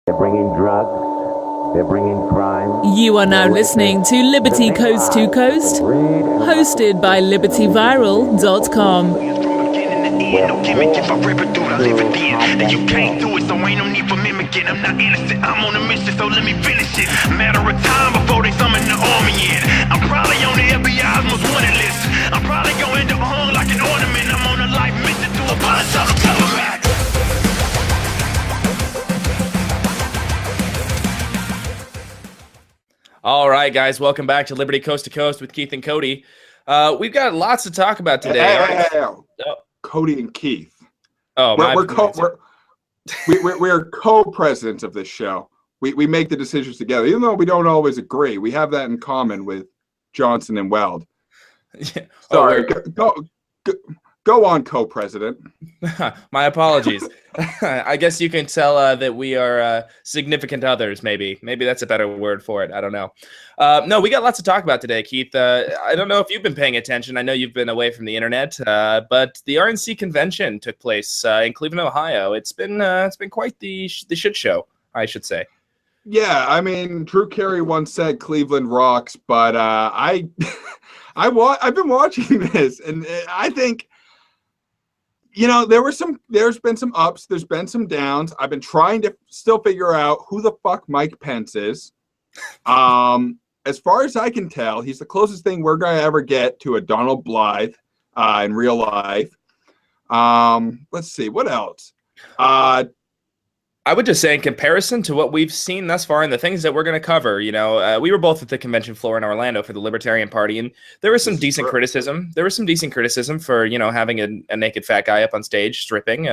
They're bringing drugs. They're bringing crime. You are now listening to Liberty Coast to Coast, hosted by LibertyViral.com. No gimmick, if I rip it through, I live it in. And you can't do it, so ain't no need for mimicking. I'm not innocent, I'm on a mission, so let me finish it. Matter of time before they summon the army in. I'm probably on the FBI's most wanted list. I'm probably going to hung like an ornament. I'm on a life mission to abolish all the government. All right, guys, welcome back to Liberty Coast to Coast with Keith and Kody. We've got lots to talk about today. Kody and Keith. Oh, we're co-presidents of this show. We make the decisions together, even though we don't always agree. We have that in common with Johnson and Weld. Yeah. Sorry, go on, co-president. My apologies. I guess you can tell that we are significant others, maybe. Maybe that's a better word for it. I don't know. No, we got lots to talk about today, Keith. I don't know if you've been paying attention. I know you've been away from the internet, but the RNC convention took place in Cleveland, Ohio. It's been quite the shit show, I should say. Yeah, I mean, Drew Carey once said Cleveland rocks, but I've been watching this, and I think, you know, there's been some ups, there's been some downs. I've been trying to still figure out who the fuck Mike Pence is. As far as I can tell, he's the closest thing we're going to ever get to a Donald Blythe in real life. Let's see, what else? I would just say, in comparison to what we've seen thus far and the things that we're going to cover, you know, we were both at the convention floor in Orlando for the Libertarian Party, and there was some decent criticism. There was some decent criticism for, you know, having a naked fat guy up on stage stripping,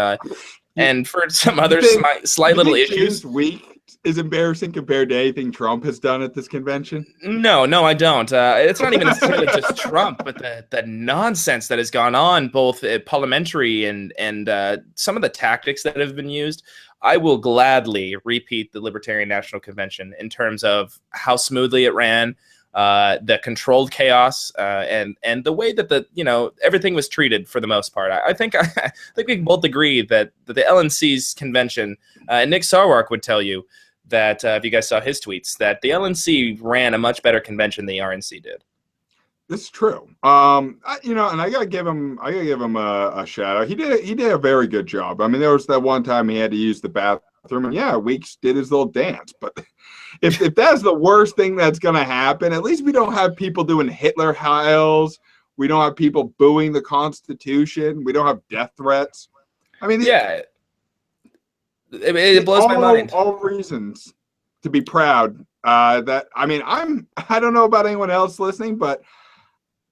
and for some other slight little issues. This week is embarrassing compared to anything Trump has done at this convention. No, I don't. It's not even necessarily just Trump, but the nonsense that has gone on, both parliamentary and some of the tactics that have been used. I will gladly repeat the Libertarian National Convention in terms of how smoothly it ran, the controlled chaos, and the way that everything was treated for the most part. I think we can both agree that the LNC's convention, and Nick Sarwark would tell you that if you guys saw his tweets, that the LNC ran a much better convention than the RNC did. This is true. And I gotta give him a shout out. He did a very good job. I mean, there was that one time he had to use the bathroom, and yeah, Weeks did his little dance. But if that's the worst thing that's gonna happen, at least we don't have people doing Hitler Heils. We don't have people booing the Constitution. We don't have death threats. I mean, yeah, it blows my mind. All reasons to be proud. I don't know about anyone else listening, but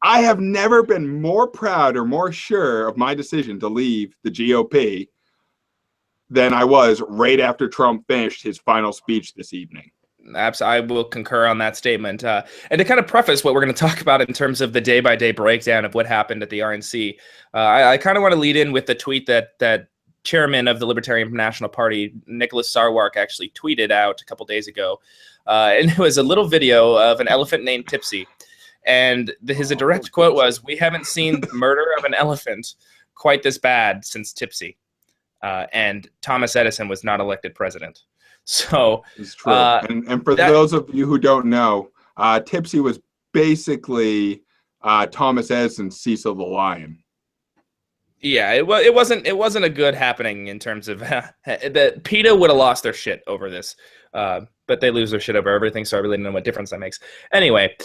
I have never been more proud or more sure of my decision to leave the GOP than I was right after Trump finished his final speech this evening. I will concur on that statement. And to kind of preface what we're going to talk about in terms of the day-by-day breakdown of what happened at the RNC, I kind of want to lead in with the tweet that chairman of the Libertarian National Party, Nicholas Sarwark, actually tweeted out a couple days ago. And it was a little video of an elephant named Tipsy. And his direct quote was, "We haven't seen the murder of an elephant quite this bad since Tipsy." And Thomas Edison was not elected president. So it's true. And for those of you who don't know, Tipsy was basically Thomas Edison's Cecil the Lion. Yeah, it wasn't a good happening in terms of that PETA would have lost their shit over this. But they lose their shit over everything, so I really don't know what difference that makes. Anyway,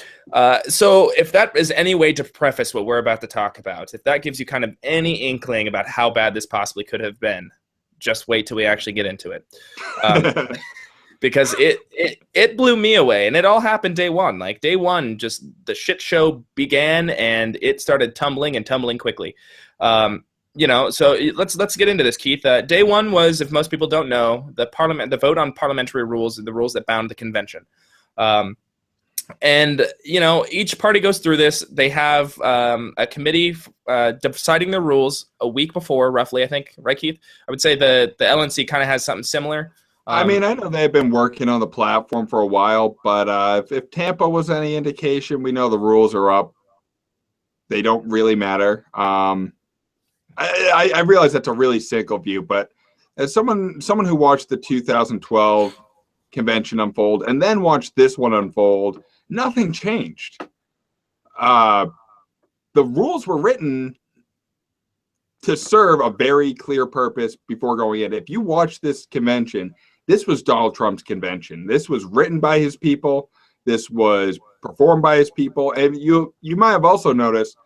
so if that is any way to preface what we're about to talk about, if that gives you kind of any inkling about how bad this possibly could have been, just wait till we actually get into it. Because it blew me away, and it all happened day one. Like, day one, just the shit show began, and it started tumbling quickly. So let's get into this, Keith. Day one was, if most people don't know, the vote on parliamentary rules, the rules that bound the convention. And each party goes through this. They have a committee deciding the rules a week before, roughly, I think. Right, Keith? I would say the LNC kind of has something similar. I mean, I know they've been working on the platform for a while, but if Tampa was any indication, we know the rules are up. They don't really matter. I realize that's a really cynical view, but as someone who watched the 2012 convention unfold and then watch this one unfold, nothing changed. The rules were written to serve a very clear purpose before going in. If you watch this convention, this was Donald Trump's convention. This was written by his people. This was performed by his people. And you might have also noticed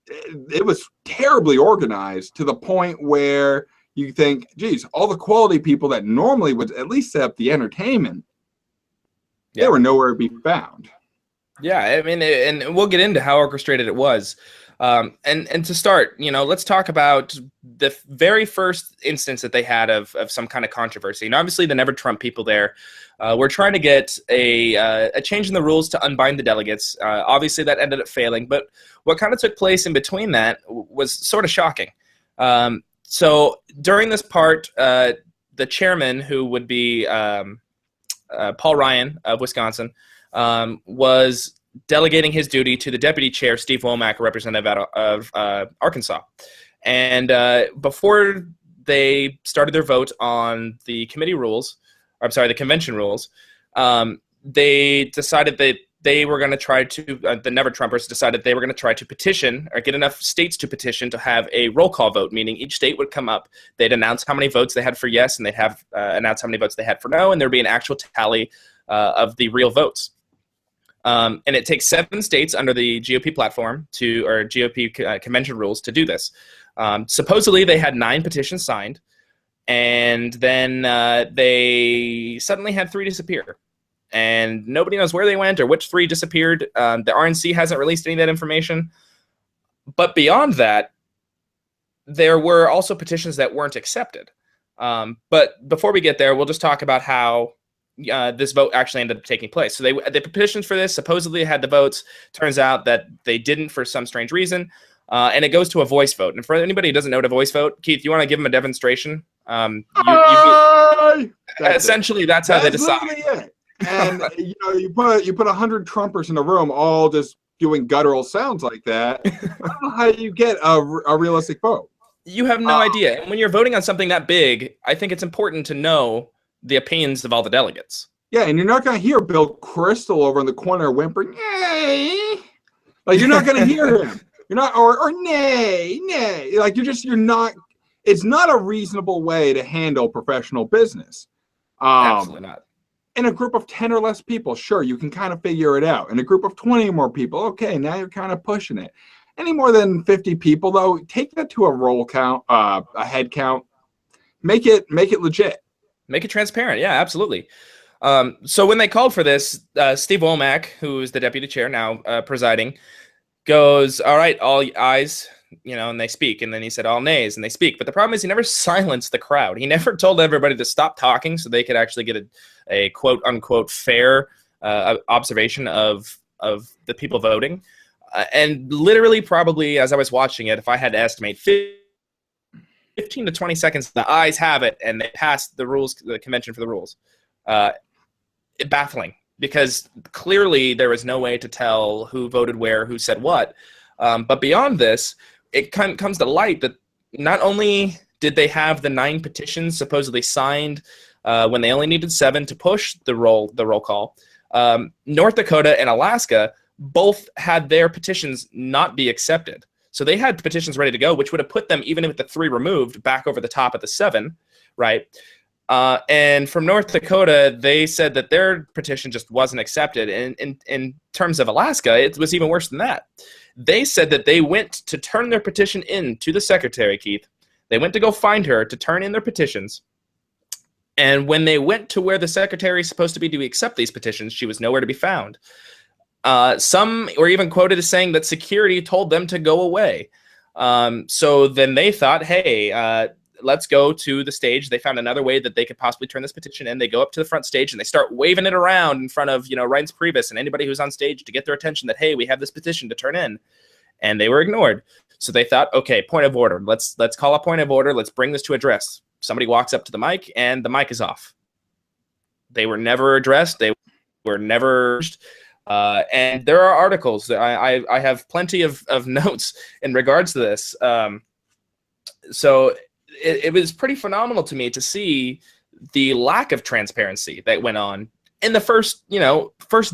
it was terribly organized to the point where you think, geez, all the quality people that normally would at least set up the entertainment, they were nowhere to be found. Yeah, I mean, and we'll get into how orchestrated it was. And to start, let's talk about the very first instance that they had of some kind of controversy. And obviously, the Never Trump people there were trying to get a change in the rules to unbind the delegates. Obviously, that ended up failing. But what kind of took place in between that was sort of shocking. So during this part, the chairman, who would be Paul Ryan of Wisconsin, was delegating his duty to the deputy chair, Steve Womack, a representative of Arkansas. And before they started their vote on the the convention rules, they decided that they were going to try to, the Never Trumpers decided they were going to try to petition or get enough states to petition to have a roll call vote, meaning each state would come up, they'd announce how many votes they had for yes, and they'd have announce how many votes they had for no, and there'd be an actual tally of the real votes. And it takes 7 states under the GOP platform or GOP convention rules to do this. Supposedly, they had 9 petitions signed, and then they suddenly had 3 disappear. And nobody knows where they went or which 3 disappeared. The RNC hasn't released any of that information. But beyond that, there were also petitions that weren't accepted. But before we get there, we'll just talk about how this vote actually ended up taking place. So they petitioned for this, supposedly had the votes. Turns out that they didn't for some strange reason. And it goes to a voice vote. And for anybody who doesn't know what a voice vote, Keith, you want to give them a demonstration? Essentially, that's how they decide. And you put 100 Trumpers in a room, all just doing guttural sounds like that. I don't know how you get a realistic vote. You have no idea. And when you're voting on something that big, I think it's important to know the opinions of all the delegates. Yeah, and you're not going to hear Bill Crystal over in the corner whimpering, "Nay," like you're not going to hear him. You're not, or nay, like you're not. It's not a reasonable way to handle professional business. Absolutely not. In a group of 10 or less people, sure, you can kind of figure it out. In a group of 20 or more people, okay, now you're kind of pushing it. Any more than 50 people, though, take that to a roll count, a head count. Make it legit. Make it transparent. Yeah, absolutely. So when they called for this, Steve Womack, who is the deputy chair now presiding, goes, "All right, all ayes," and they speak. And then he said, "All nays," and they speak. But the problem is he never silenced the crowd. He never told everybody to stop talking so they could actually get a quote unquote fair observation of the people voting. And literally, probably as I was watching it, if I had to estimate, 15 to 20 seconds, the ayes have it, and they passed the rules, the convention for the rules. Baffling, because clearly there was no way to tell who voted where, who said what. But beyond this, it comes to light that not only did they have the 9 petitions supposedly signed when they only needed 7 to push the roll call, North Dakota and Alaska both had their petitions not be accepted. So they had petitions ready to go, which would have put them, even with the 3 removed, back over the top of the 7, right? And from North Dakota, they said that their petition just wasn't accepted. And in terms of Alaska, it was even worse than that. They said that they went to turn their petition in to the secretary, Keith. They went to go find her to turn in their petitions. And when they went to where the secretary is supposed to be to accept these petitions, she was nowhere to be found. Some were even quoted as saying that security told them to go away. So then they thought, hey, let's go to the stage. They found another way that they could possibly turn this petition in. They go up to the front stage and they start waving it around in front of, Reince Priebus and anybody who's on stage to get their attention that, hey, we have this petition to turn in. And they were ignored. So they thought, okay, point of order. Let's call a point of order. Let's bring this to address. Somebody walks up to the mic and the mic is off. They were never addressed. They were never. And there are articles. I have plenty of notes in regards to this. So it was pretty phenomenal to me to see the lack of transparency that went on in the first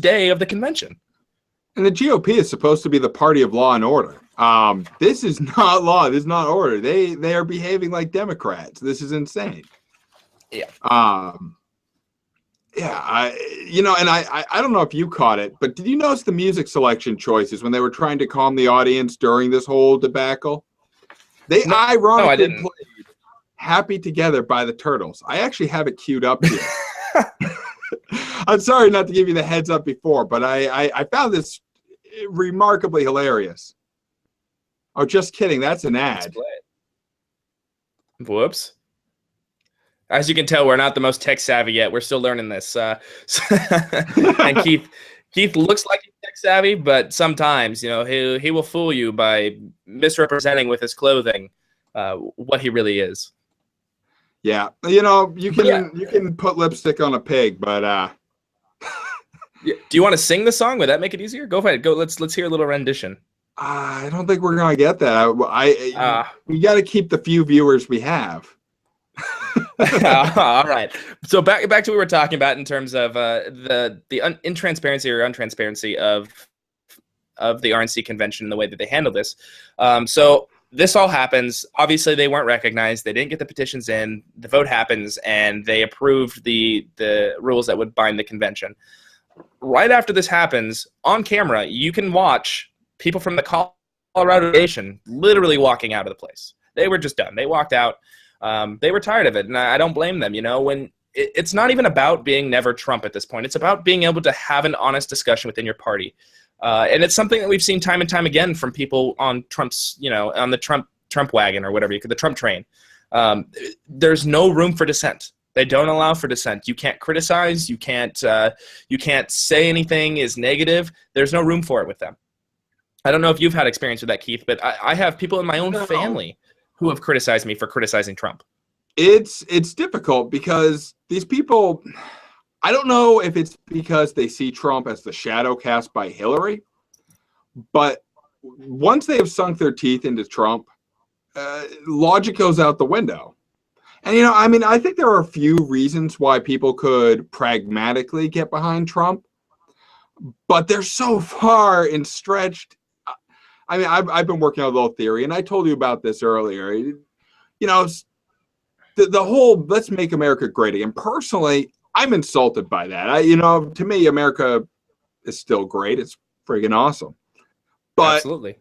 day of the convention. And the GOP is supposed to be the party of law and order. This is not law. This is not order. They are behaving like Democrats. This is insane. Yeah. Yeah. I don't know if you caught it, but did you notice the music selection choices when they were trying to calm the audience during this whole debacle? They ironically played "Happy Together" by the Turtles. I actually have it queued up here. I'm sorry not to give you the heads up before, but I found this remarkably hilarious. Oh, just kidding. That's an ad. Whoops. As you can tell, we're not the most tech savvy yet. We're still learning this. And Keith looks like he's tech savvy, but sometimes, he will fool you by misrepresenting with his clothing what he really is. Yeah, you can put lipstick on a pig, but do you want to sing the song? Would that make it easier? Go ahead. Go. Let's hear a little rendition. I don't think we're gonna get that. We got to keep the few viewers we have. All right. So back to what we were talking about in terms of the intransparency or untransparency of the RNC convention and the way that they handle this. So this all happens. Obviously, they weren't recognized. They didn't get the petitions in. The vote happens, and they approved the rules that would bind the convention. Right after this happens, on camera, you can watch people from the Colorado delegation literally walking out of the place. They were just done. They walked out. They were tired of it, and I don't blame them. When it's not even about being never Trump at this point. It's about being able to have an honest discussion within your party. And it's something that we've seen time and time again from people on Trump's, on the Trump wagon or whatever, the Trump train. There's no room for dissent. They don't allow for dissent. You can't criticize. You can't say anything is negative. There's no room for it with them. I don't know if you've had experience with that, Keith, but I have people in my own family who have criticized me for criticizing Trump. It's difficult because these people, I don't know if it's because they see Trump as the shadow cast by Hillary, but once they have sunk their teeth into Trump, logic goes out the window. And, I think there are a few reasons why people could pragmatically get behind Trump, but they're so far and stretched. I've been working on a little theory, and I told you about this earlier. The whole "let's make America great again." Personally, I'm insulted by that. To me, America is still great. It's friggin' awesome. But absolutely,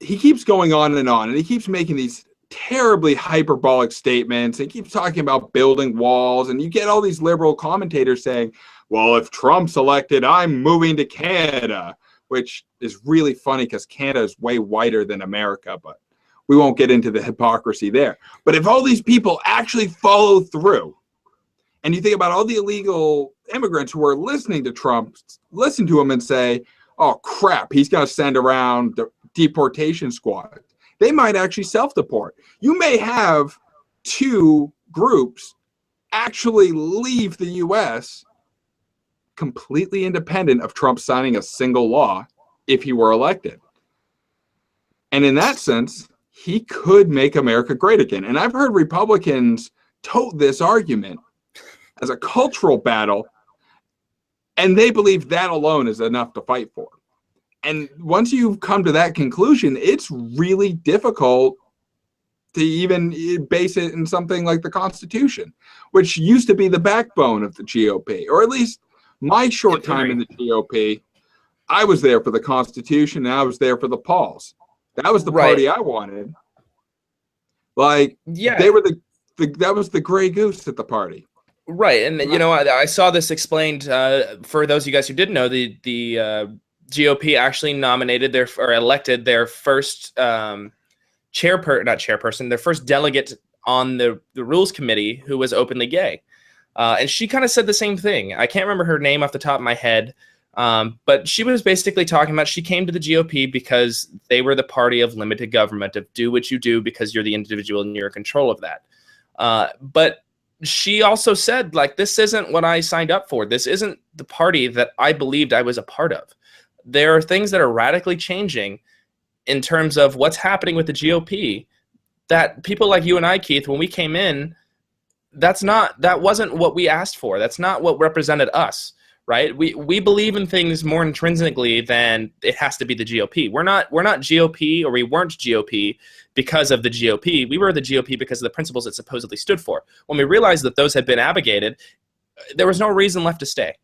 he keeps going on, and he keeps making these terribly hyperbolic statements. He keeps talking about building walls, and you get all these liberal commentators saying, "Well, if Trump's elected, I'm moving to Canada," which is really funny because Canada is way whiter than America, but we won't get into the hypocrisy there. But if all these people actually follow through, and you think about all the illegal immigrants who are listening to Trump, listen to him and say, "Oh, crap, he's going to send around the deportation squad," they might actually self-deport. You may have two groups actually leave the U.S. completely independent of Trump signing a single law if he were elected. And in that sense, he could make America great again. And I've heard Republicans tote this argument as a cultural battle, and they believe that alone is enough to fight for. And once you've come to that conclusion, it's really difficult to even base it in something like the Constitution, which used to be the backbone of the GOP, or at least my short time in the GOP. I was there for the Constitution, and I was there for the Pauls. That was the party I wanted. They were that was the gray goose at the party. Right, and I saw this explained for those of you guys who didn't know. The GOP actually elected their first their first delegate on the Rules Committee who was openly gay, and she kind of said the same thing. I can't remember her name off the top of my head, but she was basically talking about she came to the GOP because they were the party of limited government, of do what you do because you're the individual and you're in control of that. But she also said, this isn't what I signed up for. This isn't the party that I believed I was a part of. There are things that are radically changing in terms of what's happening with the GOP that people like you and I, Keith, when we came in, that wasn't what we asked for. That's not what represented us, right? We believe in things more intrinsically than it has to be the GOP. We're not GOP, or we weren't GOP because of the GOP. We were the GOP because of the principles it supposedly stood for. When we realized that those had been abrogated, there was no reason left to stay.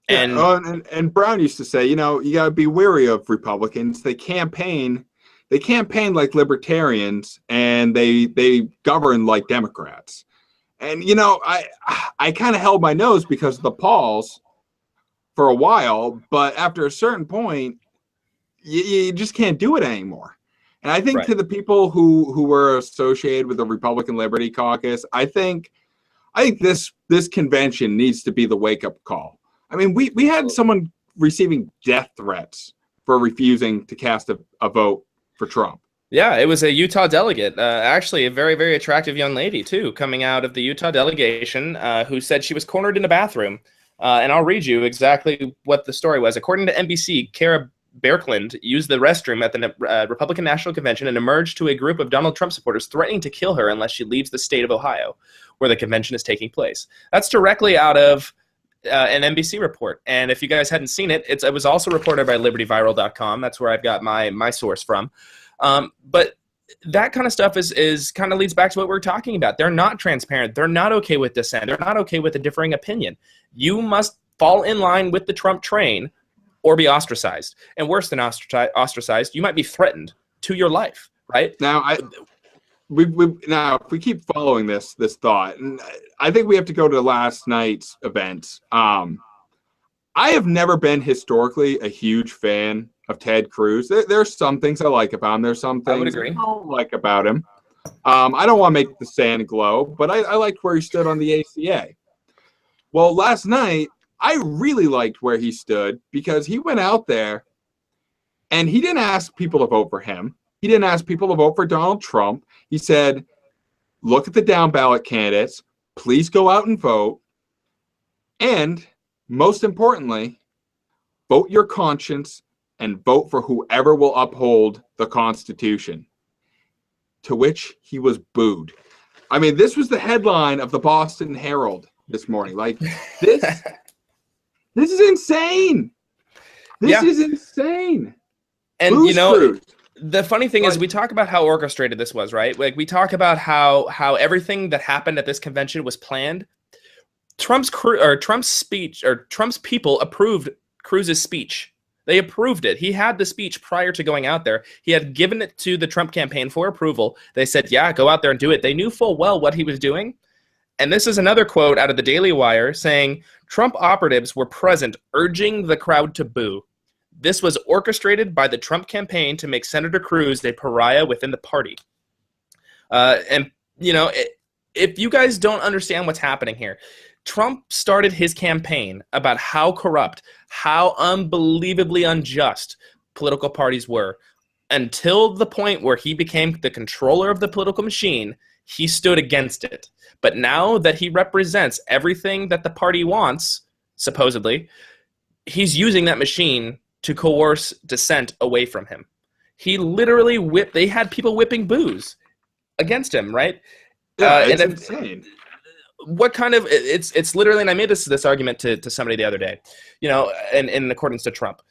And Brown used to say, you got to be wary of Republicans. They campaign like libertarians, and they govern like Democrats. And I kind of held my nose because of the Pauls for a while, but after a certain point, you just can't do it anymore. And I think to the people who were associated with the Republican Liberty Caucus, I think this convention needs to be the wake-up call. I mean, we had someone receiving death threats for refusing to cast a vote for Trump. Yeah, it was a Utah delegate, actually a very, very attractive young lady, too, coming out of the Utah delegation, who said she was cornered in a bathroom. And I'll read you exactly what the story was. According to NBC, Kara Berkland used the restroom at the Republican National Convention and emerged to a group of Donald Trump supporters threatening to kill her unless she leaves the state of Ohio, where the convention is taking place. That's directly out of an NBC report. And if you guys hadn't seen it, it was also reported by libertyviral.com. That's where I've got my source from. But that kind of stuff is kind of leads back to what we're talking about. They're not transparent. They're not okay with dissent. They're not okay with a differing opinion. You must fall in line with the Trump train or be ostracized. And worse than ostracized, you might be threatened to your life, right? Now, if we keep following this thought, and I think we have to go to last night's event. I have never been historically a huge fan of Ted Cruz. There's some things I like about him. There's some things I don't like about him. I don't want to make the sand glow, but I liked where he stood on the ACA. Well, last night, I really liked where he stood because he went out there and he didn't ask people to vote for him. He didn't ask people to vote for Donald Trump. He said, look at the down ballot candidates. Please go out and vote. And most importantly, vote your conscience and vote for whoever will uphold the Constitution. To which he was booed. I mean, this was the headline of the Boston Herald this morning. Like, this is insane. This is insane. And Booze Cruz. The funny thing is we talk about how orchestrated this was, right? Like, we talk about how everything that happened at this convention was planned. Trump's speech, or Trump's people approved Cruz's speech. They approved it. He had the speech prior to going out there. He had given it to the Trump campaign for approval. They said, yeah, go out there and do it. They knew full well what he was doing. And this is another quote out of the Daily Wire saying, Trump operatives were present urging the crowd to boo. This was orchestrated by the Trump campaign to make Senator Cruz a pariah within the party. If you guys don't understand what's happening here, Trump started his campaign about how corrupt, how unbelievably unjust political parties were. Until the point where he became the controller of the political machine, he stood against it. But now that he represents everything that the party wants, supposedly, he's using that machine to coerce dissent away from him. He literally they had people whipping booze against him, right? Yeah, it's insane. What kind of, it's literally, and I made this argument to somebody the other day, in accordance to Trump.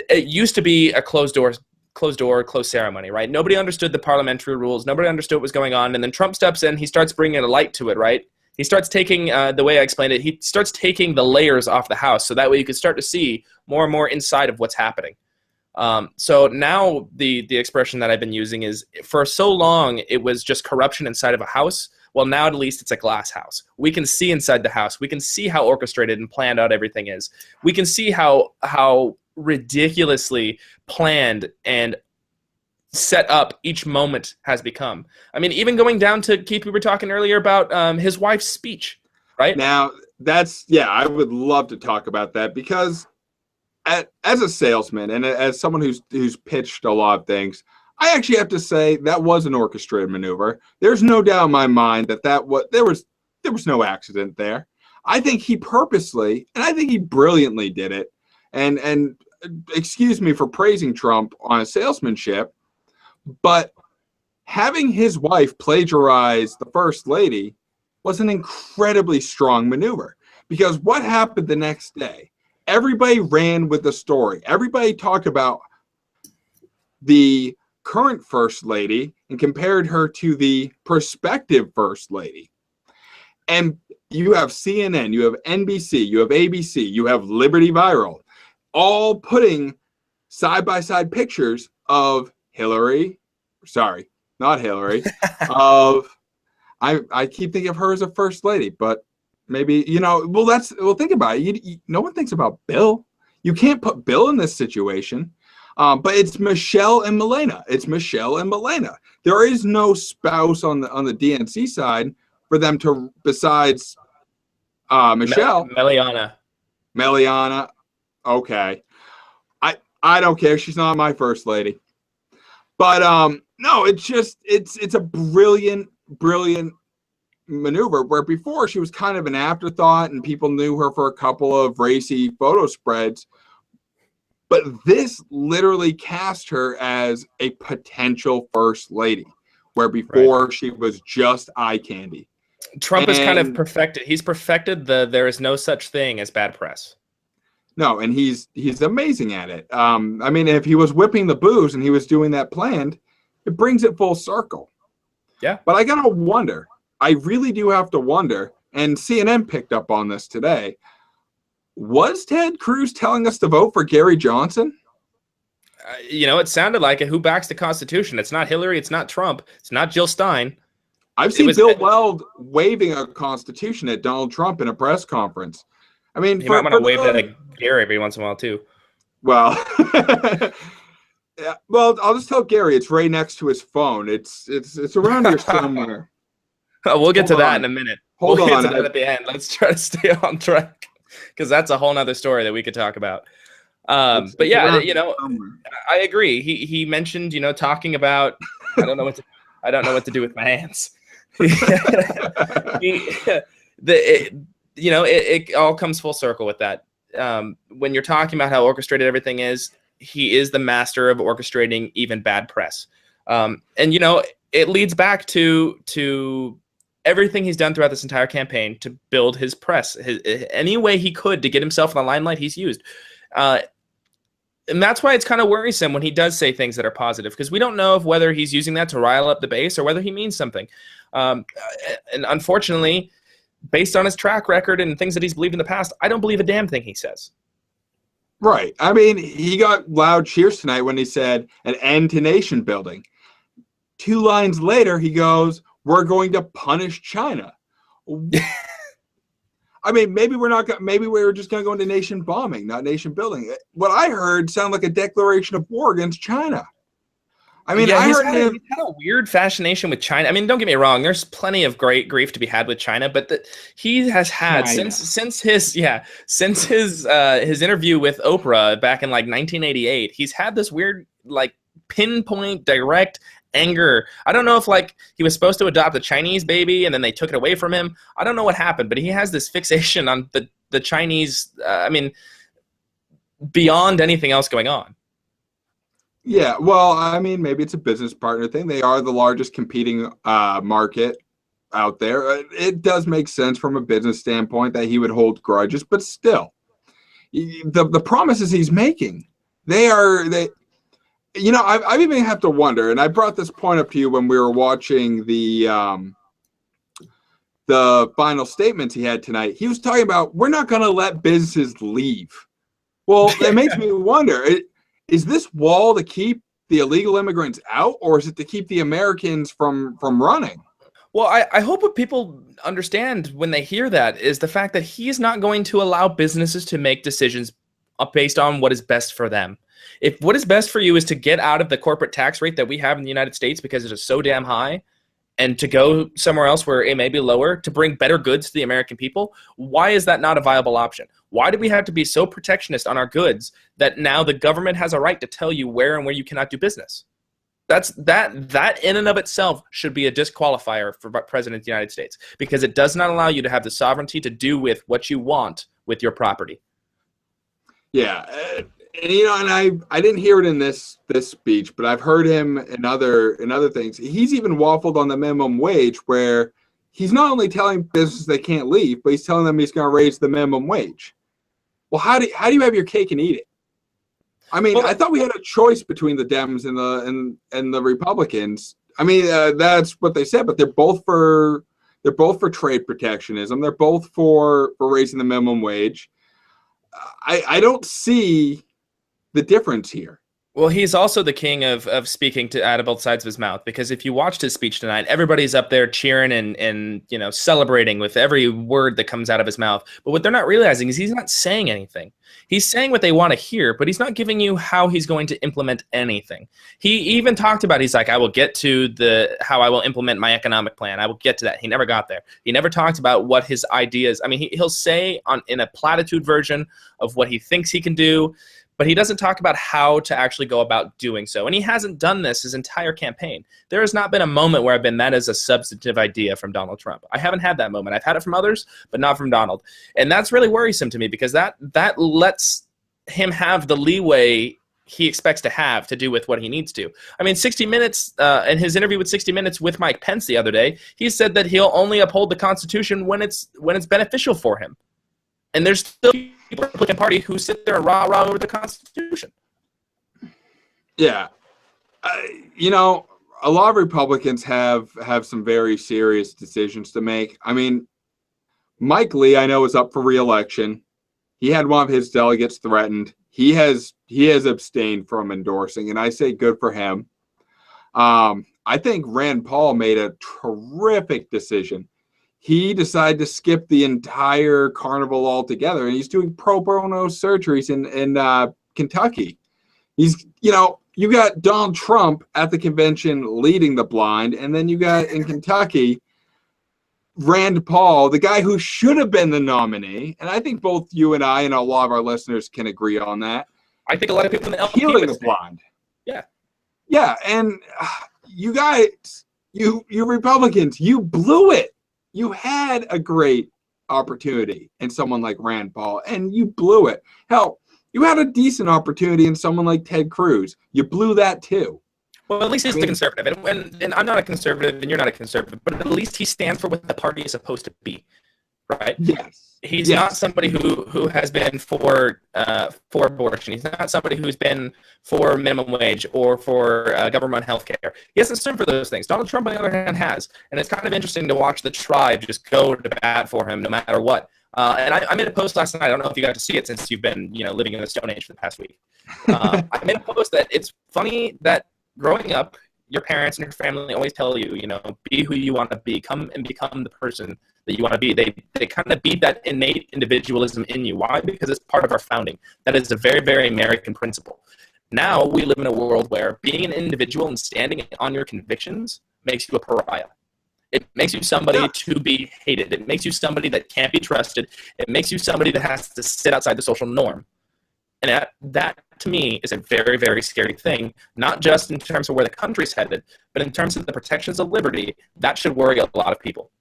It used to be a closed ceremony, right? Nobody understood the parliamentary rules. Nobody understood what was going on. And then Trump steps in. He starts bringing a light to it, right? He starts taking, the way I explained it, he starts taking the layers off the house. So that way you can start to see more and more inside of what's happening. So now the expression that I've been using is, for so long, it was just corruption inside of a house. Well, now at least it's a glass house. We can see inside the house. We can see how orchestrated and planned out everything is. We can see how ridiculously planned and set up each moment has become. I mean, even going down to, Keith, we were talking earlier about his wife's speech, right? Now, I would love to talk about that because as a salesman and as someone who's pitched a lot of things, I actually have to say that was an orchestrated maneuver. There's no doubt in my mind that there was no accident there. I think he purposely, and I think he brilliantly did it. And excuse me for praising Trump on his salesmanship, but having his wife plagiarize the first lady was an incredibly strong maneuver. Because what happened the next day? Everybody ran with the story. Everybody talked about the current first lady and compared her to the prospective first lady. And you have CNN, you have NBC, you have ABC, you have Liberty Viral, all putting side-by-side pictures of Hillary, sorry, not Hillary, of, I keep thinking of her as a first lady, but maybe, think about it. No one thinks about Bill. You can't put Bill in this situation. But it's Michelle and Milena. It's Michelle and Milena. There is no spouse on the DNC side for them to, besides Michelle. Meliana. Okay. I don't care. She's not my first lady. But no, it's a brilliant maneuver where before she was kind of an afterthought and people knew her for a couple of racy photo spreads. But this literally cast her as a potential first lady, where before she was just eye candy. Trump has kind of perfected. He's perfected there is no such thing as bad press. No, and he's amazing at it. I mean, if he was whipping the booze and he was doing that planned, it brings it full circle. Yeah. But I gotta wonder. I really do have to wonder. And CNN picked up on this today. Was Ted Cruz telling us to vote for Gary Johnson? It sounded like it. Who backs the Constitution? It's not Hillary. It's not Trump. It's not Jill Stein. I've seen Bill Weld waving a Constitution at Donald Trump in a press conference. I mean, you might want to wave that at Gary every once in a while too. Well, yeah, well, I'll just tell Gary it's right next to his phone. It's around here somewhere. We'll get to that in a minute. We'll get to that at the end. Let's try to stay on track, because that's a whole nother story that we could talk about. But yeah, I agree. He mentioned, talking about, I don't know what to do with my hands. It all comes full circle with that. When you're talking about how orchestrated everything is, he is the master of orchestrating even bad press. And it leads back to everything he's done throughout this entire campaign to build his press. Any way he could to get himself in the limelight, he's used. And that's why it's kind of worrisome when he does say things that are positive, because we don't know whether he's using that to rile up the base or whether he means something. And unfortunately, based on his track record and things that he's believed in the past, I don't believe a damn thing he says. Right. I mean, he got loud cheers tonight when he said an end to nation building. 2 lines later, he goes, "We're going to punish China." I mean, maybe we're just going to go into nation bombing, not nation building. What I heard sounded like a declaration of war against China. I mean, yeah, he's had a weird fascination with China. I mean, don't get me wrong. There's plenty of great grief to be had with China, but he has had since his interview with Oprah back in like 1988. He's had this weird like pinpoint direct anger. I don't know if like he was supposed to adopt a Chinese baby and then they took it away from him. I don't know what happened, but he has this fixation on the Chinese. I mean, beyond anything else going on. Yeah, well, I mean, maybe it's a business partner thing. They are the largest competing market out there. It does make sense from a business standpoint that he would hold grudges, but still, the promises he's making, I even have to wonder, and I brought this point up to you when we were watching the final statements he had tonight. He was talking about, we're not going to let businesses leave. Well, it makes me wonder, is this wall to keep the illegal immigrants out, or is it to keep the Americans from running? Well, I hope what people understand when they hear that is the fact that he's not going to allow businesses to make decisions based on what is best for them. If what is best for you is to get out of the corporate tax rate that we have in the United States because it is so damn high, and to go somewhere else where it may be lower to bring better goods to the American people, why is that not a viable option? Why do we have to be so protectionist on our goods that now the government has a right to tell you where and where you cannot do business? That in and of itself should be a disqualifier for President of the United States, because it does not allow you to have the sovereignty to do with what you want with your property. Yeah. And I didn't hear it in this speech, but I've heard him in other things. He's even waffled on the minimum wage, where he's not only telling businesses they can't leave, but he's telling them he's going to raise the minimum wage. Well, how do you have your cake and eat it? I mean, I thought we had a choice between the Dems and the Republicans. I mean, that's what they said, but they're both for trade protectionism. They're both for raising the minimum wage. I don't see the difference here. Well, he's also the king of speaking out of both sides of his mouth, because if you watched his speech tonight, everybody's up there cheering and celebrating with every word that comes out of his mouth. But what they're not realizing is he's not saying anything. He's saying what they want to hear, but he's not giving you how he's going to implement anything. He even talked about, he's like, I will get to how I will implement my economic plan. I will get to that. He never got there. He never talked about what his ideas. I mean, he'll say in a platitude version of what he thinks he can do, but he doesn't talk about how to actually go about doing so. And he hasn't done this his entire campaign. There has not been a moment where I've been met as a substantive idea from Donald Trump. I haven't had that moment. I've had it from others, but not from Donald. And that's really worrisome to me, because that lets him have the leeway he expects to have to do with what he needs to. I mean, 60 Minutes, in his interview with 60 Minutes with Mike Pence the other day, he said that he'll only uphold the Constitution when it's beneficial for him. And there's still people in the Republican Party who sit there and rah-rah over the Constitution. Yeah. A lot of Republicans have some very serious decisions to make. I mean, Mike Lee, I know, is up for re-election. He had one of his delegates threatened. He has abstained from endorsing, and I say good for him. I think Rand Paul made a terrific decision. He decided to skip the entire carnival altogether, and he's doing pro bono surgeries in Kentucky. He's, you got Donald Trump at the convention leading the blind, and then you got in Kentucky Rand Paul, the guy who should have been the nominee, and I think both you and I and a lot of our listeners can agree on that. I think a lot of people in the LP healing the blind. Yeah, and you guys, you Republicans, you blew it. You had a great opportunity in someone like Rand Paul, and you blew it. Hell, you had a decent opportunity in someone like Ted Cruz. You blew that too. Well, at least he's the conservative. And I'm not a conservative, and you're not a conservative, but at least he stands for what the party is supposed to be, right? Yes. He's not somebody who has been for abortion. He's not somebody who's been for minimum wage or for government health care. He hasn't stood for those things. Donald Trump, on the other hand, has. And it's kind of interesting to watch the tribe just go to bat for him no matter what. And I made a post last night. I don't know if you got to see it since you've been living in the Stone Age for the past week. I made a post that it's funny that growing up, your parents and your family always tell you, be who you want to be. Come and become the person that you want to be. They kind of beat that innate individualism in you. Why? Because it's part of our founding. That is a very, very American principle. Now we live in a world where being an individual and standing on your convictions makes you a pariah. It makes you somebody to be hated. It makes you somebody that can't be trusted. It makes you somebody that has to sit outside the social norm. And that, to me, is a very, very scary thing, not just in terms of where the country's headed, but in terms of the protections of liberty. That should worry a lot of people.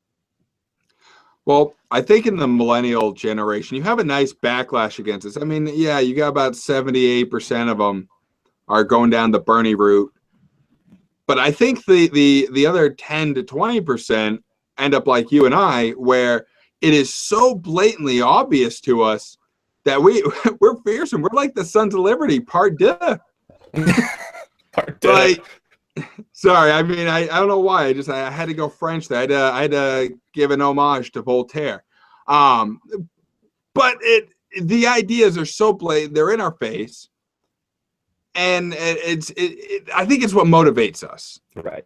Well, I think in the millennial generation, you have a nice backlash against this. I mean, yeah, you got about 78% of them are going down the Bernie route. But I think the other 10 to 20% end up like you and I, where it is so blatantly obvious to us that we're fearsome. We're like the Sons of Liberty, part deux. Part deux. Sorry, I mean, I don't know why. I had to go French there. I had to give an homage to Voltaire. But the ideas are so blatant. They're in our face. And I think it's what motivates us. Right.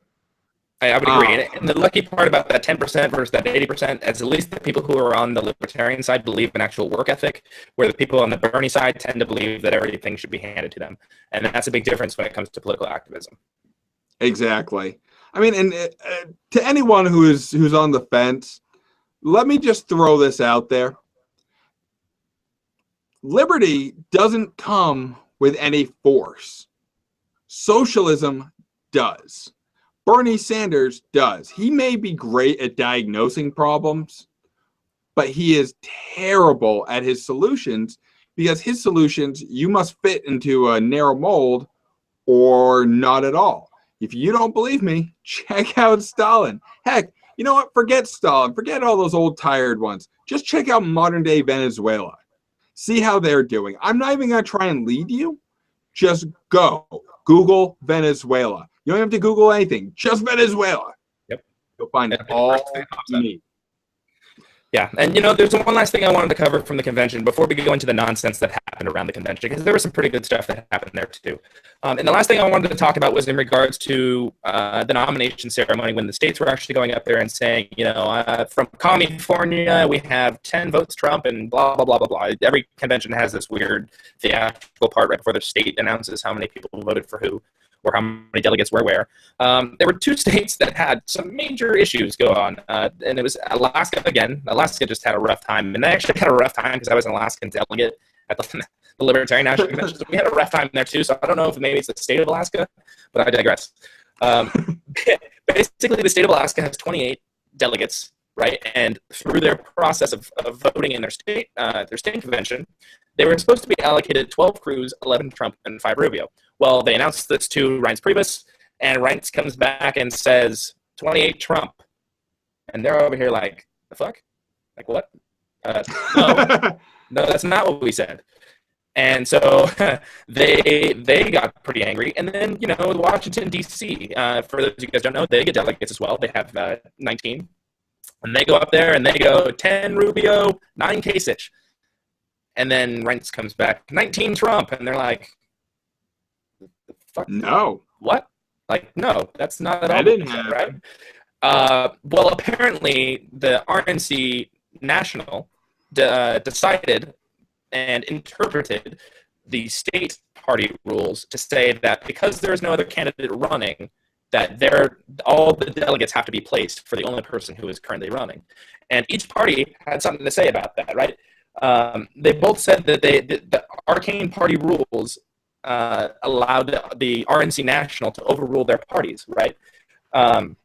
I would agree. And the lucky part about that 10% versus that 80% is at least the people who are on the libertarian side believe in actual work ethic, where the people on the Bernie side tend to believe that everything should be handed to them. And that's a big difference when it comes to political activism. Exactly. I mean, and to anyone who's on the fence, let me just throw this out there. Liberty doesn't come with any force. Socialism does. Bernie Sanders does. He may be great at diagnosing problems, but he is terrible at his solutions, because his solutions, you must fit into a narrow mold or not at all. If you don't believe me, check out Stalin. Heck, You know what? Forget Stalin. Forget all those old tired ones. Just check out modern day Venezuela. See how they're doing. I'm not even going to try and lead you. Just go. Google Venezuela. You don't have to Google anything. Just Venezuela. Yep. You'll find all you need. Yeah, and there's one last thing I wanted to cover from the convention before we go into the nonsense that happened around the convention, because there was some pretty good stuff that happened there too. And the last thing I wanted to talk about was in regards to the nomination ceremony, when the states were actually going up there and saying, from California we have 10 votes Trump and blah blah blah blah blah. Every convention has this weird theatrical part right before the state announces how many people voted for who, or how many delegates were where. There were 2 states that had some major issues go on, and it was Alaska again. Alaska just had a rough time, and they actually had a rough time because I was an Alaskan delegate at the Libertarian National Convention, so we had a rough time there too, so I don't know if maybe it's the state of Alaska, but I digress. Basically, the state of Alaska has 28 delegates, right, and through their process of voting in their state convention, they were supposed to be allocated 12 Cruz, 11 Trump, and 5 Rubio. Well, they announced this to Reince Priebus, and Reince comes back and says, 28 Trump. And they're over here like, the fuck? Like, what? No, that's not what we said. And so they got pretty angry. And then, Washington, D.C., for those of you guys don't know, they get delegates as well. They have 19. And they go up there and they go 10 Rubio, 9 Kasich. And then Reince comes back, 19 Trump. And they're like, fuck? No. What? Like, no, that's not at all. That didn't happen. Right? Well, apparently the RNC National decided and interpreted the state party rules to say that because there's no other candidate running, that all the delegates have to be placed for the only person who is currently running. And each party had something to say about that, right? They both said that the arcane party rules allowed the RNC National to overrule their parties, right? And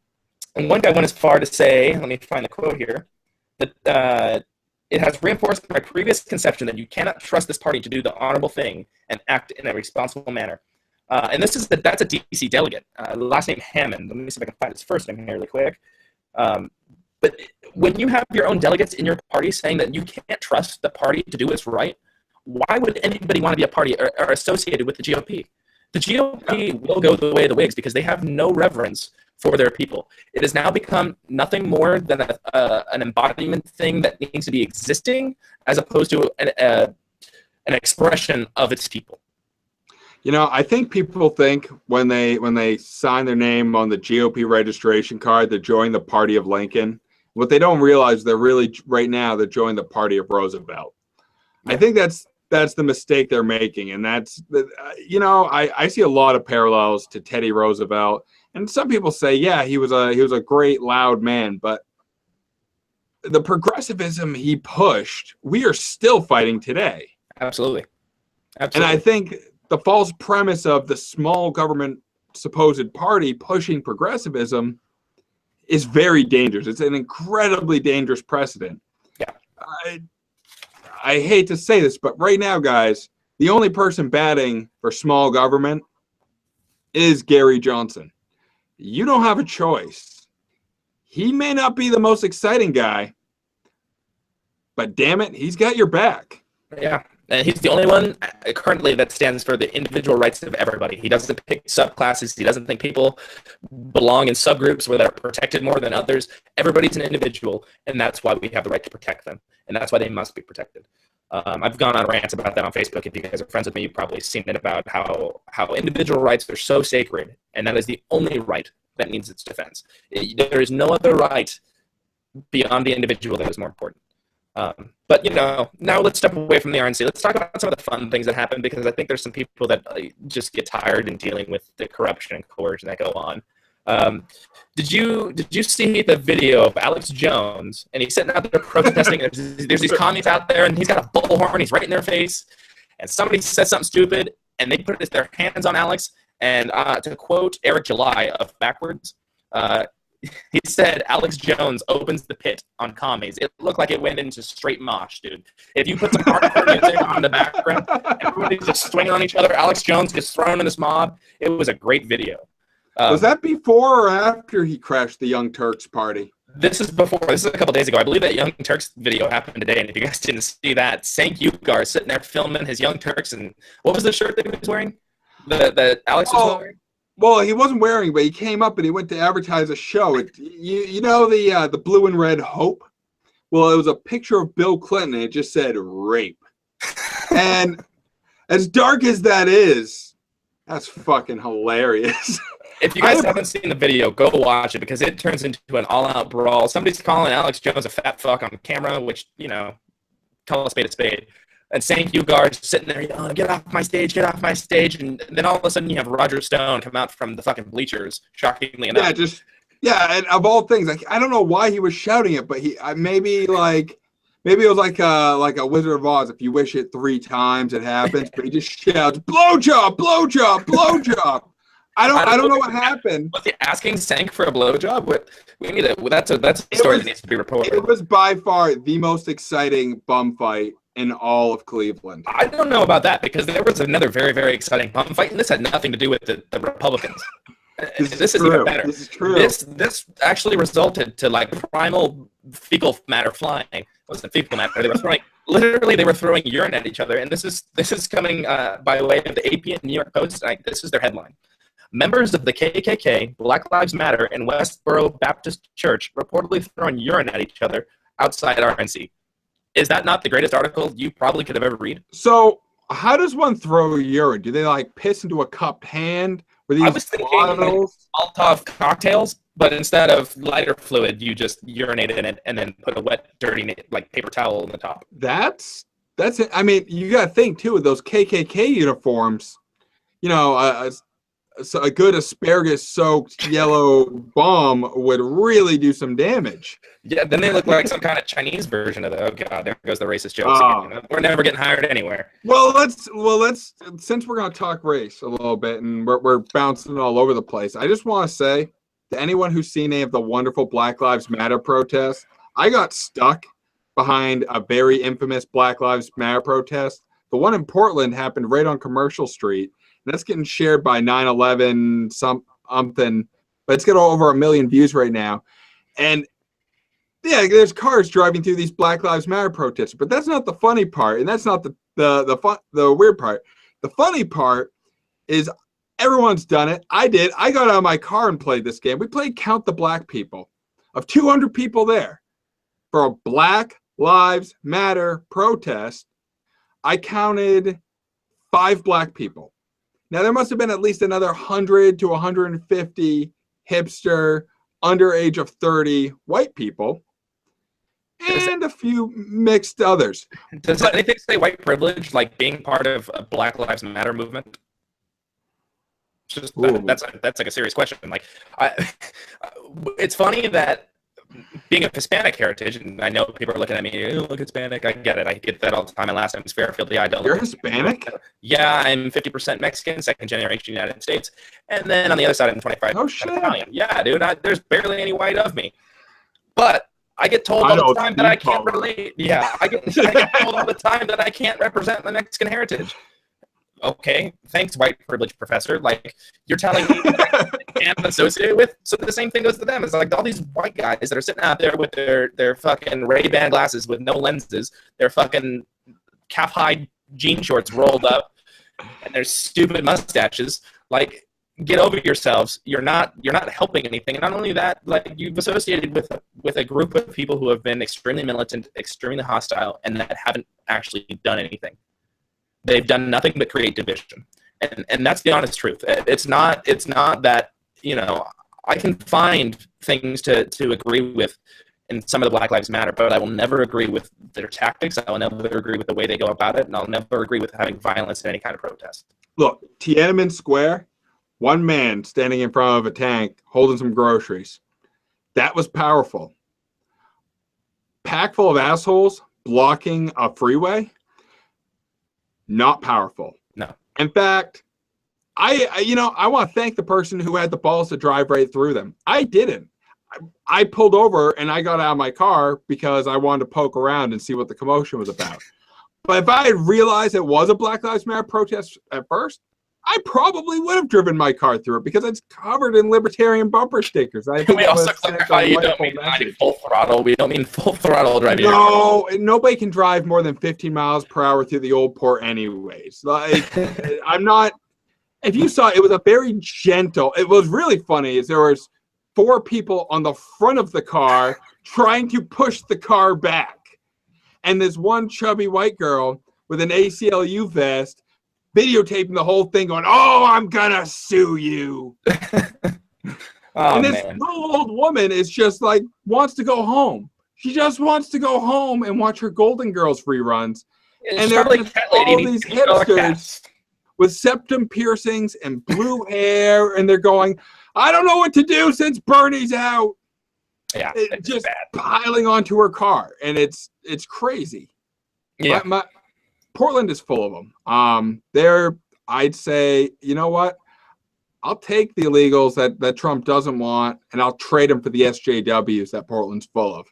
one guy went as far to say, let me find the quote here, that it has reinforced my previous conception that you cannot trust this party to do the honorable thing and act in a responsible manner. And that's a DC delegate, last name Hammond. Let me see if I can find his first name here really quick. But when you have your own delegates in your party saying that you can't trust the party to do what's right, why would anybody want to be a party or associated with the GOP? The GOP will go the way of the Whigs because they have no reverence for their people. It has now become nothing more than an embodiment thing that needs to be existing as opposed to an expression of its people. I think people think when they sign their name on the GOP registration card, they're joining the party of Lincoln. What they don't realize, they're joining the party of Roosevelt. Yeah. I think that's the mistake they're making, and that's I see a lot of parallels to Teddy Roosevelt, and some people say, yeah, he was a great loud man, but the progressivism he pushed, we are still fighting today. Absolutely. And I think the false premise of the small government supposed party pushing progressivism is very dangerous. It's an incredibly dangerous precedent. Yeah. I hate to say this, but right now, guys, the only person batting for small government is Gary Johnson. You don't have a choice. He may not be the most exciting guy, but damn it, he's got your back. Yeah. And he's the only one currently that stands for the individual rights of everybody. He doesn't pick subclasses. He doesn't think people belong in subgroups where they're protected more than others. Everybody's an individual, and that's why we have the right to protect them, and that's why they must be protected. I've gone on rants about that on Facebook. If you guys are friends with me, you've probably seen it about how individual rights are so sacred, and that is the only right that needs its defense. There is no other right beyond the individual that is more important. But, now let's step away from the RNC. Let's talk about some of the fun things that happen, because I think there's some people that just get tired in dealing with the corruption and coercion that go on. Did you see the video of Alex Jones? And he's sitting out there protesting. There's these commies out there, and he's got a bullhorn. He's right in their face. And somebody says something stupid, and they put their hands on Alex. And to quote Eric July of Backwards, he said, Alex Jones opens the pit on commies. It looked like it went into straight mosh, dude. If you put some hardcore music on the background, everybody's just swinging on each other. Alex Jones gets thrown in this mob. It was a great video. Was that before or after he crashed the Young Turks party? This is a couple days ago. I believe that Young Turks video happened today, and if you guys didn't see that, Cenk Uygur is sitting there filming his Young Turks, and what was the shirt that he was wearing? That Alex was wearing? Well, he wasn't wearing, but he came up and he went to advertise a show. You know the blue and red hope? Well, it was a picture of Bill Clinton, and it just said rape. And as dark as that is, that's fucking hilarious. If you guys haven't seen the video, go watch it because it turns into an all-out brawl. Somebody's calling Alex Jones a fat fuck on camera, which, call a spade a spade. And Cenk Uygur sitting there, get off my stage. And then all of a sudden you have Roger Stone come out from the fucking bleachers, shockingly enough. And of all things, I don't know why he was shouting it, but maybe it was like a Wizard of Oz. If you wish it 3 times, it happens. But he just shouts, "Blowjob, blowjob, blowjob." I don't know what happened. Was he asking Cenk for a blowjob? That's a story that needs to be reported. It was by far the most exciting bum fight in all of Cleveland. I don't know about that because there was another very, very exciting bum fight, and this had nothing to do with the Republicans. This is even better. This is true. This actually resulted to primal fecal matter flying. It wasn't fecal matter. They were throwing urine at each other, and this is coming by way of the AP and New York Post. This is their headline. Members of the KKK, Black Lives Matter, and Westboro Baptist Church reportedly throwing urine at each other outside RNC. Is that not the greatest article you probably could have ever read? So, how does one throw urine? Do they piss into a cupped hand? I was thinking Molotov cocktails, but instead of lighter fluid, you just urinate in it and then put a wet, dirty paper towel on the top. That's it. I mean, you got to think too with those KKK uniforms. A good asparagus-soaked yellow bomb would really do some damage. Yeah, then they look like some kind of Chinese version of the. Oh god, there goes the racist jokes again. We're never getting hired anywhere. Well, let's since we're gonna talk race a little bit and we're bouncing all over the place. I just want to say to anyone who's seen any of the wonderful Black Lives Matter protests, I got stuck behind a very infamous Black Lives Matter protest. The one in Portland happened right on Commercial Street. And that's getting shared by 9/11 something, but it's got over 1 million views right now. And yeah, there's cars driving through these Black Lives Matter protests, but that's not the funny part, and that's not the weird part. The funny part is everyone's done it. I did. I got out of my car and played this game. We played Count the Black People. Of 200 people there for a Black Lives Matter protest, I counted 5 black people. Now, there must have been at least another 100 to 150 hipster, under age of 30 white people, and a few mixed others. Does anything say white privilege, being part of a Black Lives Matter movement? That's a serious question. It's funny that being of Hispanic heritage, and I know people are looking at me, look Hispanic, I get it. I get that all the time. My last name is Fairfield, the idol. You're Hispanic? Yeah, I'm 50% Mexican, second generation United States. And then on the other side, I'm 25% Italian. Yeah, dude, there's barely any white of me. But I get told all the time that I can't relate. Yeah, I get told all the time that I can't represent my Mexican heritage. Okay, thanks, white privilege professor. You're telling me that I can't associate with. So the same thing goes to them. It's all these white guys that are sitting out there with their fucking Ray-Ban glasses with no lenses, their fucking calf-high jean shorts rolled up, and their stupid mustaches. Get over yourselves. You're not helping anything. And not only that, you've associated with a group of people who have been extremely militant, extremely hostile, and that haven't actually done anything. They've done nothing but create division, and that's the honest truth. It's not that I can find things to agree with in some of the Black Lives Matter, but I will never agree with their tactics. I will never agree with the way they go about it, and I'll never agree with having violence in any kind of protest. Look, Tiananmen Square, one man standing in front of a tank holding some groceries. That was powerful. Pack full of assholes blocking a freeway. Not powerful. No. In fact, I want to thank the person who had the balls to drive right through them. I didn't. I pulled over and I got out of my car because I wanted to poke around and see what the commotion was about. But if I had realized it was a Black Lives Matter protest at first, I probably would have driven my car through it because it's covered in libertarian bumper stickers. I think we also clarify you don't mean full throttle. We don't mean full throttle driving. No, nobody can drive more than 15 miles per hour through the old port anyways. Like, I'm not. If you saw, it was a very gentle. It was really funny. Is there was 4 people on the front of the car trying to push the car back, and this one chubby white girl with an ACLU vest videotaping the whole thing going, "Oh, I'm gonna sue you." And this little old woman is just like, wants to go home. She just wants to go home and watch her Golden Girls reruns. And there are just all these hipsters with septum piercings and blue hair, and they're going, "I don't know what to do since Bernie's out." Yeah, it's just bad. Piling onto her car, and it's crazy. Yeah. Portland is full of them. I'd say, you know what? I'll take the illegals that Trump doesn't want, and I'll trade them for the SJWs that Portland's full of.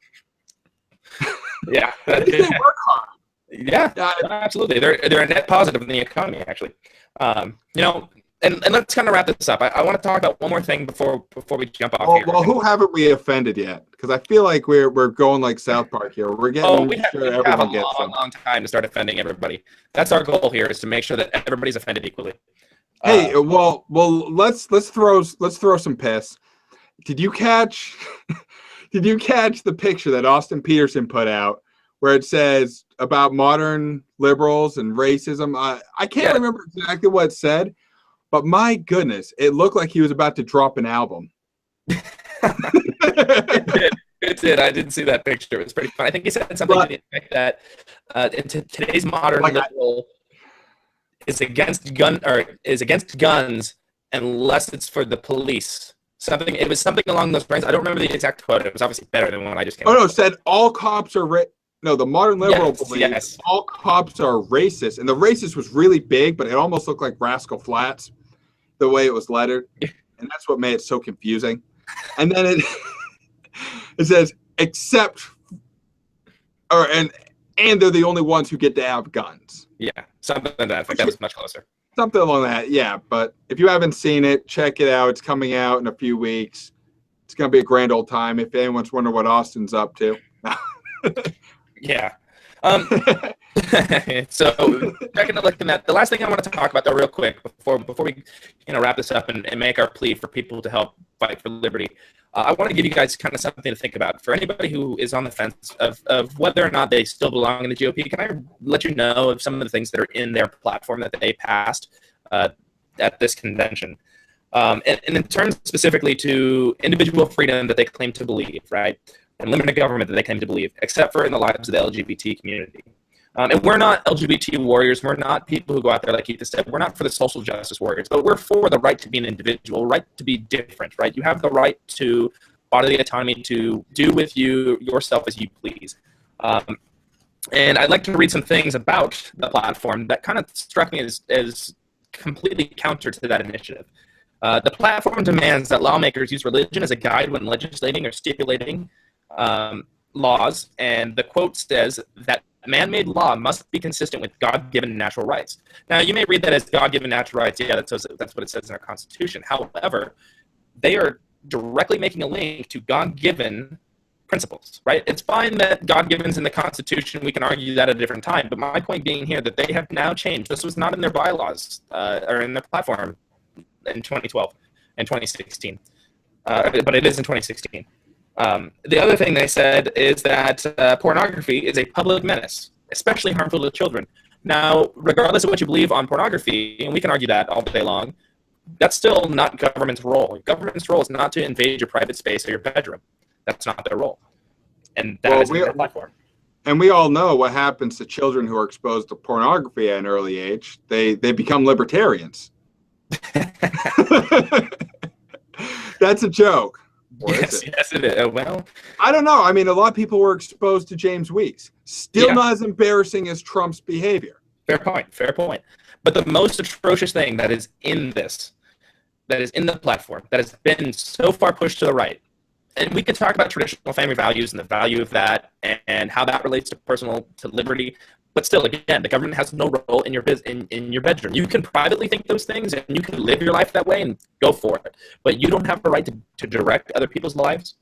Yeah. They work hard. Yeah, absolutely. They're a net positive in the economy, actually. And let's kind of wrap this up. I want to talk about one more thing before we jump off here. Well, who haven't we offended yet? Because I feel like we're going like South Park here. We're getting we have a long time to start offending everybody. That's our goal here, is to make sure that everybody's offended equally. Hey, well, let's throw some piss. Did you catch the picture that Austin Peterson put out where it says about modern liberals and racism? I can't remember exactly what it said. But my goodness, it looked like he was about to drop an album. It did. I didn't see that picture. It was pretty fun. I think he said something to the effect that today's modern liberal is against guns unless it's for the police. It was something along those lines. I don't remember the exact quote. It was obviously better than one I just came up with. It said all cops are No, the modern liberal believes all cops are racist. And the racist was really big, but it almost looked like Rascal Flatts, the way it was lettered. And that's what made it so confusing. And then it says, and they're the only ones who get to have guns. Yeah, something like that. I think that was much closer. Something along that, yeah. But if you haven't seen it, check it out. It's coming out in a few weeks. It's going to be a grand old time if anyone's wondering what Austin's up to. Yeah. So taking a look at that, the last thing I want to talk about though real quick before we wrap this up and make our plea for people to help fight for liberty, I want to give you guys kind of something to think about. For anybody who is on the fence of whether or not they still belong in the GOP, can I let you know of some of the things that are in their platform that they passed at this convention? And in terms specifically to individual freedom that they claim to believe, right? And limited government that they claim to believe, except for in the lives of the LGBT community. And we're not LGBT warriors. We're not people who go out there, like Keith said. We're not for the social justice warriors, but we're for the right to be an individual, right to be different, right? You have the right to bodily autonomy to do with yourself as you please. And I'd like to read some things about the platform that kind of struck me as completely counter to that initiative. The platform demands that lawmakers use religion as a guide when legislating or stipulating laws, and the quote says that man-made law must be consistent with God-given natural rights. Now, you may read that as God-given natural rights. Yeah, that's what it says in our Constitution. However, they are directly making a link to God-given principles, right? It's fine that God-given's in the Constitution. We can argue that at a different time. But my point being here that they have now changed. This was not in their bylaws or in their platform in 2012 and 2016. But it is in 2016. The other thing they said is that pornography is a public menace, especially harmful to children. Now, regardless of what you believe on pornography, and we can argue that all day long, that's still not government's role. Government's role is not to invade your private space or your bedroom. That's not their role. And that is their platform. And we all know what happens to children who are exposed to pornography at an early age. They become libertarians. That's a joke. Yes, it is. Well, I don't know. I mean, a lot of people were exposed to James Weeks. Still not as embarrassing as Trump's behavior. Fair point. But the most atrocious thing that is in this, that is in the platform, that has been so far pushed to the right, and we could talk about traditional family values and the value of that and how that relates to liberty. But still, again, the government has no role in your in your bedroom. You can privately think those things and you can live your life that way and go for it. But you don't have the right to direct other people's lives.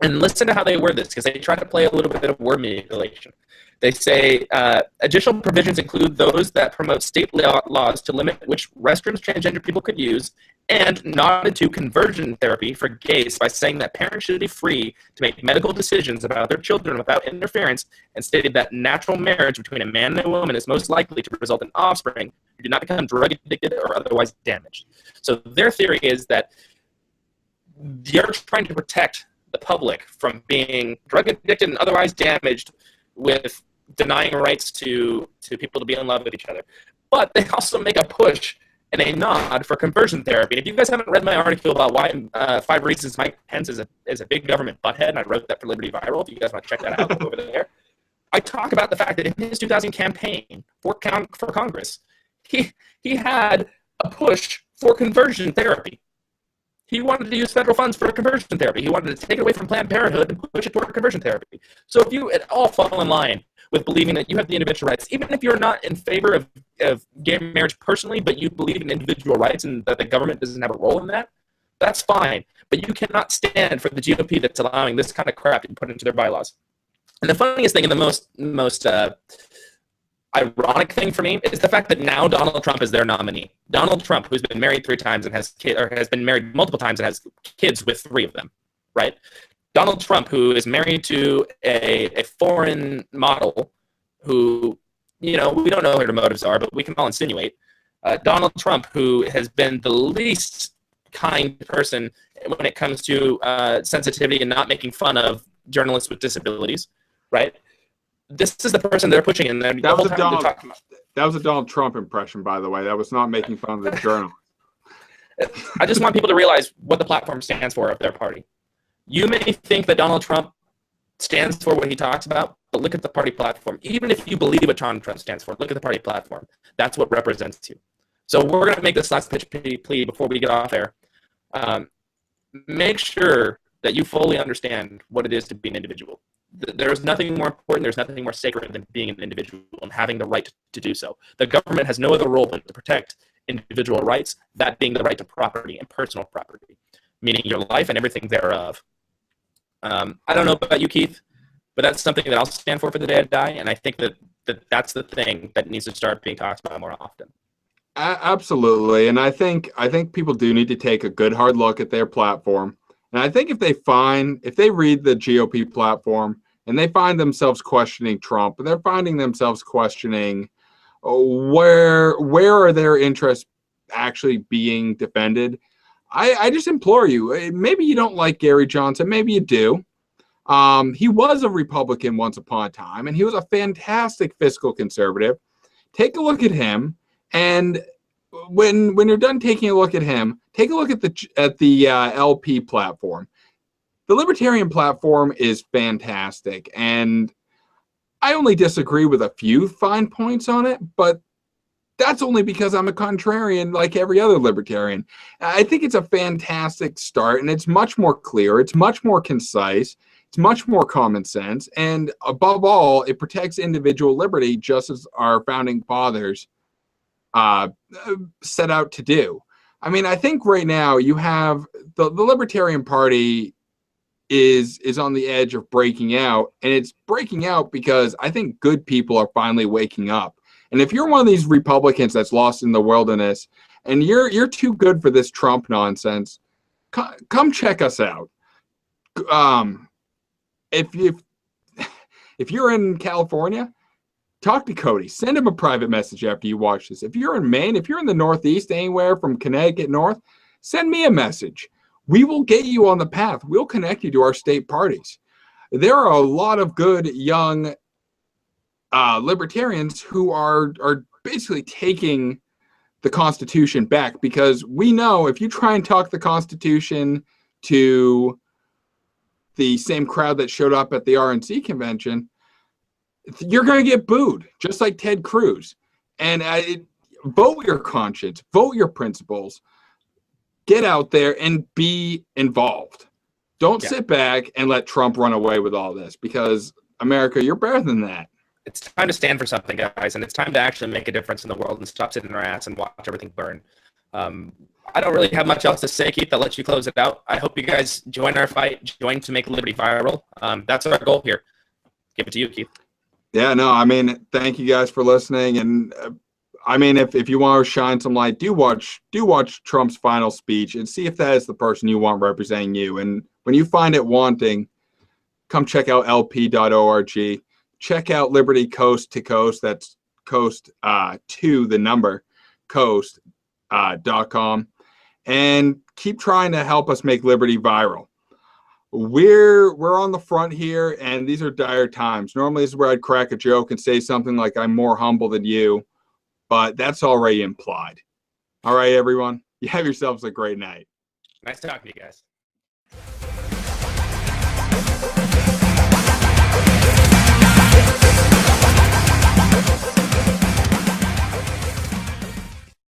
And listen to how they word this, because they try to play a little bit of word manipulation. They say additional provisions include those that promote state laws to limit which restrooms transgender people could use, and nodded to conversion therapy for gays by saying that parents should be free to make medical decisions about their children without interference, and stated that natural marriage between a man and a woman is most likely to result in offspring who do not become drug addicted or otherwise damaged. So their theory is that they're trying to protect the public from being drug addicted and otherwise damaged with denying rights to people to be in love with each other. But they also make a push and a nod for conversion therapy. And if you guys haven't read my article about why 5 reasons Mike Pence is a big government butthead, and I wrote that for Liberty Viral, if you guys want to check that out, go over there. I talk about the fact that in his 2000 campaign for Congress, he had a push for conversion therapy. He wanted to use federal funds for conversion therapy. He wanted to take it away from Planned Parenthood and push it toward conversion therapy. So if you at all fall in line with believing that you have the individual rights, even if you're not in favor of gay marriage personally, but you believe in individual rights and that the government doesn't have a role in that, that's fine. But you cannot stand for the GOP that's allowing this kind of crap to be put into their bylaws. And the funniest thing and the most ironic thing for me is the fact that now Donald Trump is their nominee. Donald Trump, who's been married 3 times and has been married multiple times and has kids with 3 of them, right? Donald Trump, who is married to a foreign model who, we don't know what her motives are, but we can all insinuate. Donald Trump, who has been the least kind person when it comes to sensitivity and not making fun of journalists with disabilities, right? This is the person they're pushing in there. That was a Donald Trump impression, by the way. That was not making fun of the journalist. I just want people to realize what the platform stands for of their party. You may think that Donald Trump stands for what he talks about, but look at the party platform. Even if you believe what Donald Trump stands for, look at the party platform. That's what represents you. So we're going to make this last pitch plea before we get off air. Make sure that you fully understand what it is to be an individual. There's nothing more important, there's nothing more sacred than being an individual and having the right to do so. The government has no other role but to protect individual rights, that being the right to property and personal property, meaning your life and everything thereof. I don't know about you, Keith, but that's something that I'll stand for the day I die, and I think that's the thing that needs to start being talked about more often. Absolutely, and I think people do need to take a good hard look at their platform. And I think if they read the GOP platform and they find themselves questioning Trump, and they're finding themselves questioning where are their interests actually being defended, I just implore you, maybe you don't like Gary Johnson, maybe you do. He was a Republican once upon a time, and he was a fantastic fiscal conservative. Take a look at him, and when you're done taking a look at him, take a look at the LP platform. The Libertarian platform is fantastic, and I only disagree with a few fine points on it, but that's only because I'm a contrarian like every other Libertarian. I think it's a fantastic start, and it's much more clear, it's much more concise, it's much more common sense, and above all, it protects individual liberty just as our founding fathers set out to do. I mean, I think right now you have the Libertarian Party is on the edge of breaking out, and it's breaking out because I think good people are finally waking up. And if you're one of these Republicans that's lost in the wilderness and you're too good for this Trump nonsense, come check us out. If you're in California, talk to Kody. Send him a private message after you watch this. If you're in Maine, if you're in the Northeast, anywhere from Connecticut north, send me a message. We will get you on the path. We'll connect you to our state parties. There are a lot of good young libertarians who are basically taking the Constitution back, because we know if you try and talk the Constitution to the same crowd that showed up at the RNC convention, you're going to get booed, just like Ted Cruz. And vote your conscience, vote your principles, get out there and be involved. Don't sit back and let Trump run away with all this, because America, you're better than that. It's time to stand for something, guys, and it's time to actually make a difference in the world and stop sitting in our ass and watch everything burn. I don't really have much else to say, Keith. I'll let you close it out. I hope you guys join our fight, join to make liberty viral. That's our goal here. Give it to you, Keith. Yeah, no, I mean, thank you guys for listening. And I mean, if you want to shine some light, do watch Trump's final speech and see if that is the person you want representing you. And when you find it wanting, come check out lp.org. Check out Liberty Coast to Coast. That's coast to the number coast.com. And keep trying to help us make liberty viral. We're on the front here, and these are dire times. Normally, this is where I'd crack a joke and say something like, I'm more humble than you, but that's already implied. All right, everyone. You have yourselves a great night. Nice talking to you guys.